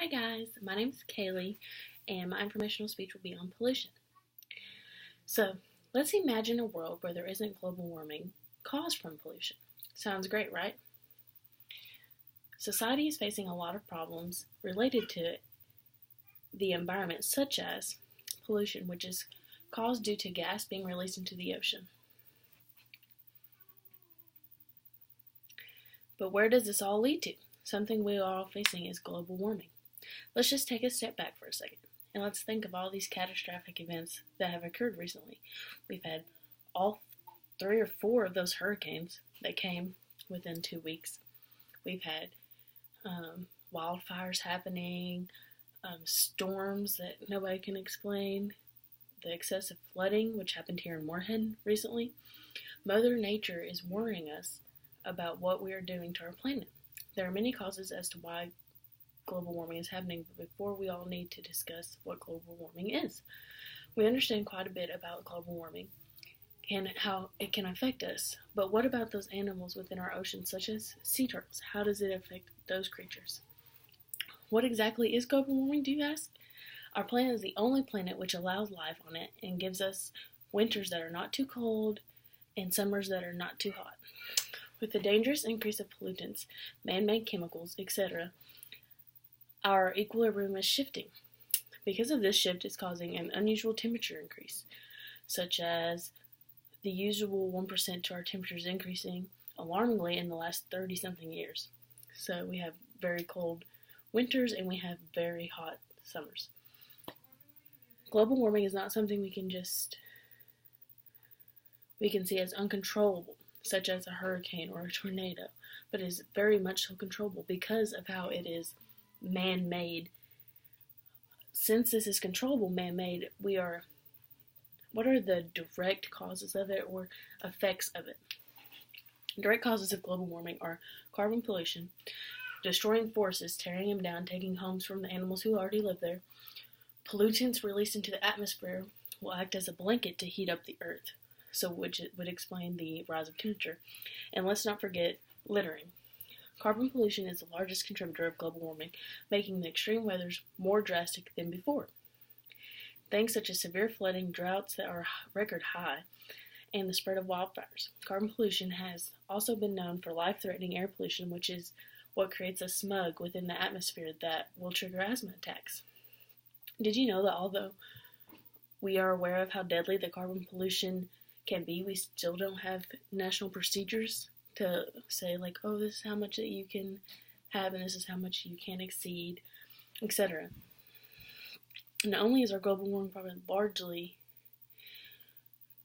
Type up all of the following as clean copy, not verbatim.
Hi guys, my name is Kaylee and my informational speech will be on pollution. So, let's imagine a world where there isn't global warming caused from pollution. Sounds great, right? Society is facing a lot of problems related to the environment, such as pollution, which is caused due to gas being released into the ocean. But where does this all lead to? Something we are all facing is global warming. Let's just take a step back for a second and let's think of all these catastrophic events that have occurred recently. We've had all 3 or 4 of those hurricanes that came within 2 weeks. We've had wildfires happening, storms that nobody can explain, the excessive flooding, which happened here in Moorhead recently. Mother Nature is worrying us about what we are doing to our planet. There are many causes as to why global warming is happening, but before we all need to discuss what global warming is. We understand quite a bit about global warming and how it can affect us, but what about those animals within our oceans, such as sea turtles? How does it affect those creatures? What exactly is global warming, do you ask? Our planet is the only planet which allows life on it and gives us winters that are not too cold and summers that are not too hot. With the dangerous increase of pollutants, man-made chemicals, etc., our equilibrium is shifting. Because of this shift, it's causing an unusual temperature increase, such as the usual 1% to our temperatures increasing alarmingly in the last 30-something years. So we have very cold winters and we have very hot summers. Global warming is not something we can see as uncontrollable, such as a hurricane or a tornado, but is very much so controllable because of how it is man-made. Since this is controllable man-made, what are the direct causes of it or effects of it? Direct causes of global warming are carbon pollution, destroying forests, tearing them down, taking homes from the animals who already live there. Pollutants released into the atmosphere will act as a blanket to heat up the earth, which would explain the rise of temperature. And let's not forget littering. Carbon pollution is the largest contributor of global warming, making the extreme weathers more drastic than before. Things such as severe flooding, droughts that are record high, and the spread of wildfires. Carbon pollution has also been known for life-threatening air pollution, which is what creates a smog within the atmosphere that will trigger asthma attacks. Did you know that although we are aware of how deadly the carbon pollution can be, we still don't have national procedures to say, like, oh, this is how much that you can have and this is how much you can exceed, etc. Not only is our global warming problem largely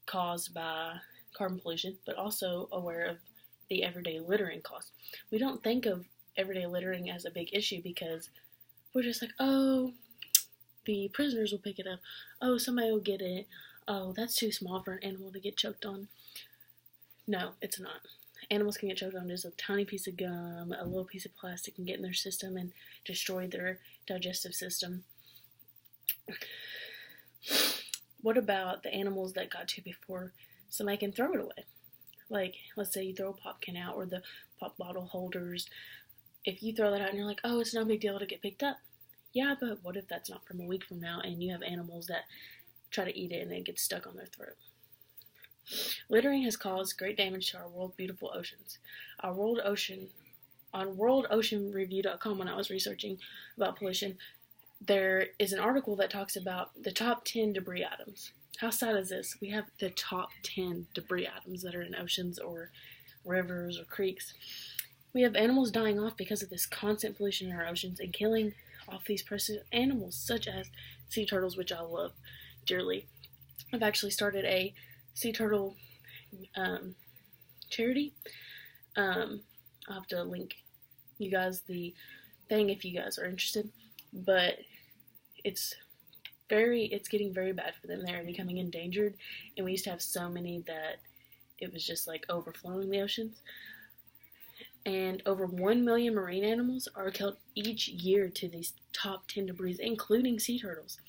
caused by carbon pollution, but also aware of the everyday littering cost. We don't think of everyday littering as a big issue because we're just like, oh, the prisoners will pick it up. Oh, somebody will get it. Oh, that's too small for an animal to get choked on. No, it's not. Animals can get choked on just a tiny piece of gum, a little piece of plastic, and get in their system and destroy their digestive system. What about the animals that got to before somebody can throw it away? Like, let's say you throw a pop can out or the pop bottle holders. If you throw that out and you're like, oh, it's no big deal to get picked up. Yeah, but what if that's not from a week from now and you have animals that try to eat it and it gets stuck on their throat? Littering has caused great damage to our world's beautiful oceans. On worldoceanreview.com, when I was researching about pollution, there is an article that talks about the top 10 debris items. How sad is this? We have the top 10 debris items that are in oceans or rivers or creeks. We have animals dying off because of this constant pollution in our oceans and killing off these precious animals, such as sea turtles, which I love dearly. I've actually started a sea turtle charity. I'll have to link you guys the thing if you guys are interested, but it's getting very bad for them. They're becoming endangered, and we used to have so many that it was just like overflowing the oceans. And over 1 million marine animals are killed each year to these top 10 debris, including sea turtles.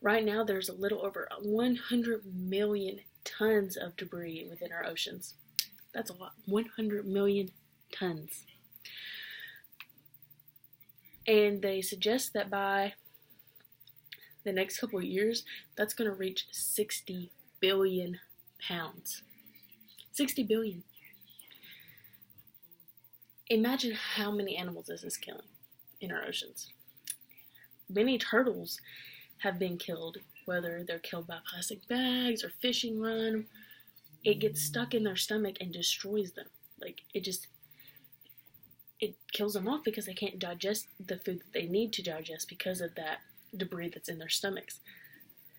Right now, there's a little over 100 million tons of debris within our oceans. That's a lot. 100 million tons. And they suggest that by the next couple of years, that's going to reach 60 billion pounds. 60 billion. Imagine how many animals this is killing in our oceans. Many turtles have been killed, whether they're killed by plastic bags or fishing rod. It gets stuck in their stomach and destroys them. Like, it kills them off because they can't digest the food that they need to digest because of that debris that's in their stomachs.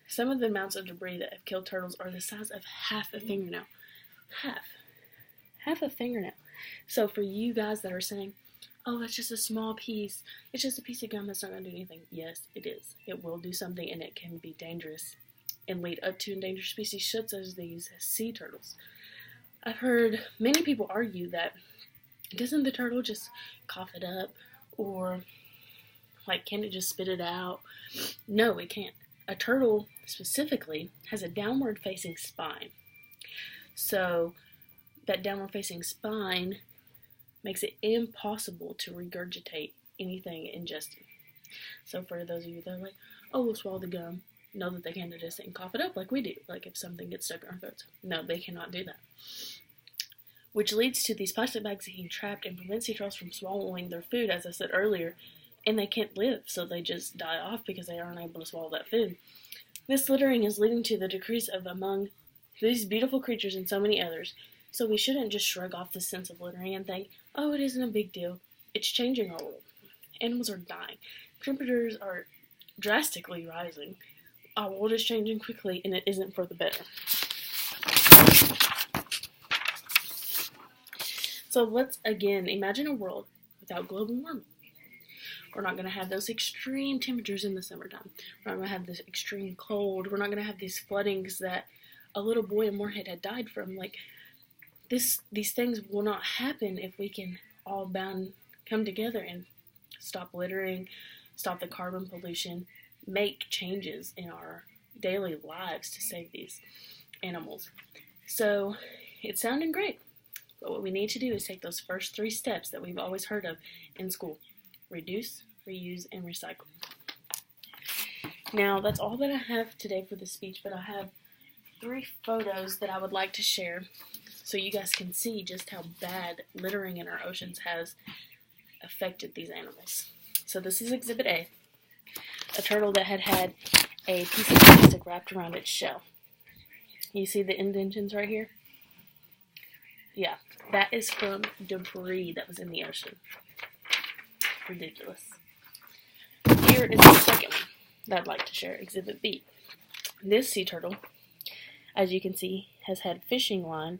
Some of the amounts of debris that have killed turtles are the size of half a fingernail. Half a fingernail. So for you guys that are saying, oh, that's just a small piece, it's just a piece of gum that's not going to do anything. Yes, it is. It will do something, and it can be dangerous and lead up to endangered species such as these sea turtles. I've heard many people argue that doesn't the turtle just cough it up, or like, can it just spit it out? No, it can't. A turtle specifically has a downward facing spine. So that downward facing spine makes it impossible to regurgitate anything ingested. So for those of you that are like, oh, we'll swallow the gum, know that they can't digest it and cough it up like we do, like if something gets stuck in our throats. No, they cannot do that. Which leads to these plastic bags getting trapped and prevents sea turtles from swallowing their food, as I said earlier, and they can't live, so they just die off because they aren't able to swallow that food. This littering is leading to the decrease of among these beautiful creatures and so many others, so we shouldn't just shrug off the sense of littering and think, oh, it isn't a big deal. It's changing our world. Animals are dying. Temperatures are drastically rising. Our world is changing quickly, and it isn't for the better. So let's, again, imagine a world without global warming. We're not going to have those extreme temperatures in the summertime. We're not going to have this extreme cold. We're not going to have these floodings that a little boy in Moorhead had died from. Like, these things will not happen if we can all come together and stop littering, stop the carbon pollution, make changes in our daily lives to save these animals. So it's sounding great, but what we need to do is take those first 3 steps that we've always heard of in school: reduce, reuse, and recycle. Now, that's all that I have today for this speech, but I have 3 photos that I would like to share so you guys can see just how bad littering in our oceans has affected these animals. So this is Exhibit A, a turtle that had a piece of plastic wrapped around its shell. You see the indentions right here? Yeah, that is from debris that was in the ocean. Ridiculous. Here is the second one that I'd like to share, Exhibit B. This sea turtle, as you can see, has had fishing line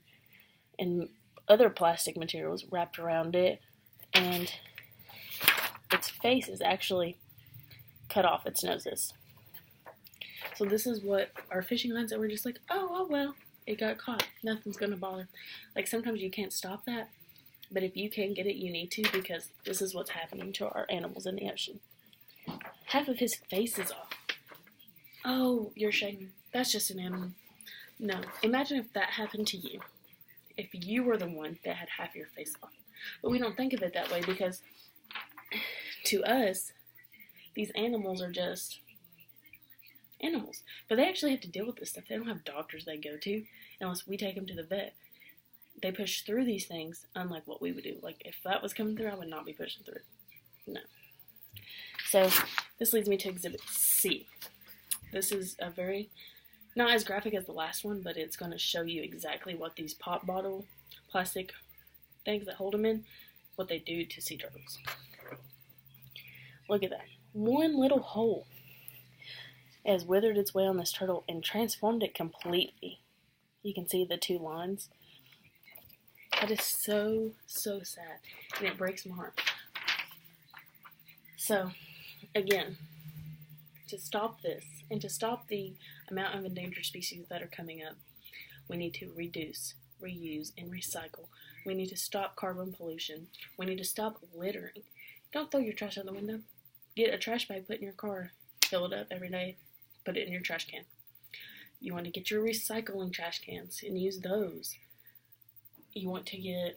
and other plastic materials wrapped around it, and its face is actually cut off, its noses. So this is what our fishing lines that were just like, oh well, it got caught. Nothing's going to bother. Like, sometimes you can't stop that, but if you can get it, you need to, because this is what's happening to our animals in the ocean. Half of his face is off. Oh, you're shaming. That's just an animal. No, imagine if that happened to you. If you were the one that had half your face off. But we don't think of it that way because to us, these animals are just animals. But they actually have to deal with this stuff. They don't have doctors they go to unless we take them to the vet. They push through these things unlike what we would do. Like, if that was coming through, I would not be pushing through. No. So this leads me to Exhibit C. This is a very, not as graphic as the last one, but it's going to show you exactly what these pop bottle plastic things that hold them in, what they do to sea turtles. Look at that. One little hole has withered its way on this turtle and transformed it completely. You can see the 2 lines. That is so, so sad, and it breaks my heart. So, again, to stop this, and to stop the amount of endangered species that are coming up, we need to reduce, reuse, and recycle. We need to stop carbon pollution. We need to stop littering. Don't throw your trash out the window. Get a trash bag, put it in your car, fill it up every day, put it in your trash can. You want to get your recycling trash cans and use those. You want to get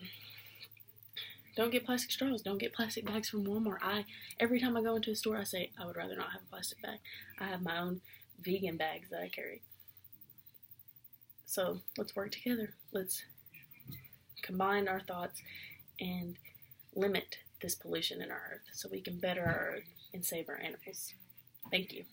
Don't get plastic straws. Don't get plastic bags from Walmart. Every time I go into a store, I say, I would rather not have a plastic bag. I have my own vegan bags that I carry. So let's work together. Let's combine our thoughts and limit this pollution in our earth so we can better our earth and save our animals. Thank you.